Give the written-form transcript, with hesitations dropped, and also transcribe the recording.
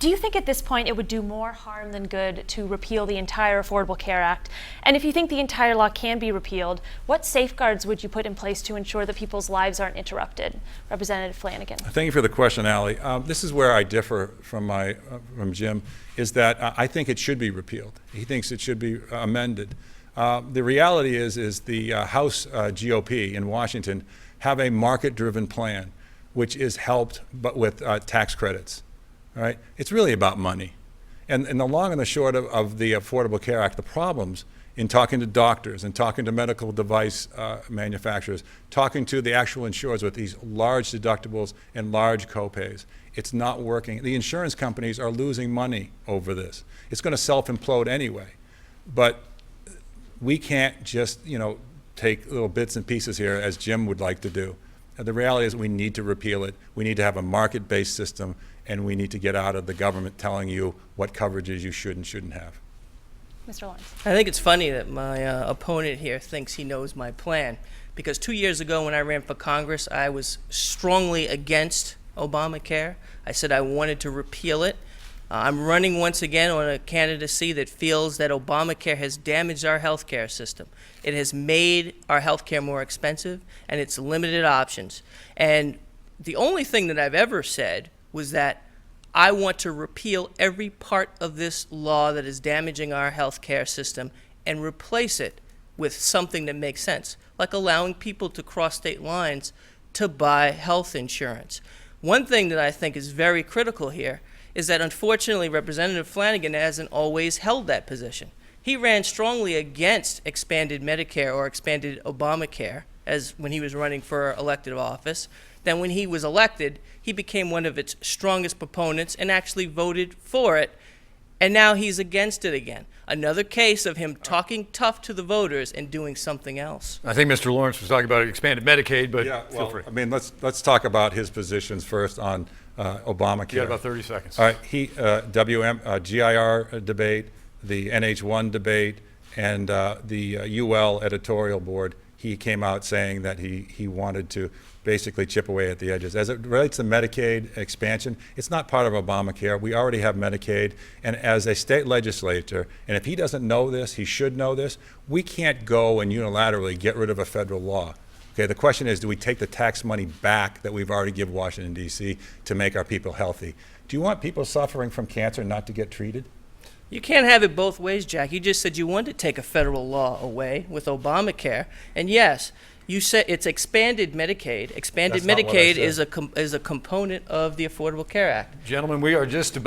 do you think at this point it would do more harm than good to repeal the entire Affordable Care Act? And if you think the entire law can be repealed, what safeguards would you put in place to ensure that people's lives aren't interrupted? Representative Flanagan. Thank you for the question, Ally. This is where I differ from Jim, is that I think it should be repealed. He thinks it should be amended. The reality is the House GOP in Washington have a market-driven plan, which is helped but with tax credits. All right? It's really about money. And the long and the short of the Affordable Care Act, the problems in talking to doctors and talking to medical device manufacturers, talking to the actual insurers with these large deductibles and large copays, it's not working. The insurance companies are losing money over this. It's going to self-implode anyway. But we can't just, take little bits and pieces here as Jim would like to do. The reality is we need to repeal it. We need to have a market-based system, and we need to get out of the government telling you what coverages you should and shouldn't have. Mr. Lawrence. I think it's funny that my opponent here thinks he knows my plan, because 2 years ago when I ran for Congress, I was strongly against Obamacare. I said I wanted to repeal it. I'm running once again on a candidacy that feels that Obamacare has damaged our healthcare system. It has made our healthcare more expensive, and it's limited options. And the only thing that I've ever said was that I want to repeal every part of this law that is damaging our healthcare system and replace it with something that makes sense, like allowing people to cross state lines to buy health insurance. One thing that I think is very critical here is that unfortunately Representative Flanagan hasn't always held that position. He ran strongly against expanded Medicare or expanded Obamacare as when he was running for elected office. Then when he was elected, he became one of its strongest proponents and actually voted for it. And now he's against it again. Another case of him talking tough to the voters and doing something else. I think Mr. Lawrence was talking about expanded Medicaid, but Yeah, feel free. I mean, let's talk about his positions first on Obamacare. You got about 30 seconds. All right, GIR debate, the NH1 debate, and the UL editorial board, he came out saying that he wanted to basically chip away at the edges. As it relates to Medicaid expansion, it's not part of Obamacare. We already have Medicaid, and as a state legislature, and if he doesn't know this, he should know this, we can't go and unilaterally get rid of a federal law. Okay, the question is, do we take the tax money back that we've already given Washington, D.C. to make our people healthy? Do you want people suffering from cancer not to get treated? You can't have it both ways, Jack. You just said you wanted to take a federal law away with Obamacare. And yes, you said it's expanded Medicaid. Expanded That's not what I Medicaid said. is a component of the Affordable Care Act. Gentlemen, we are just about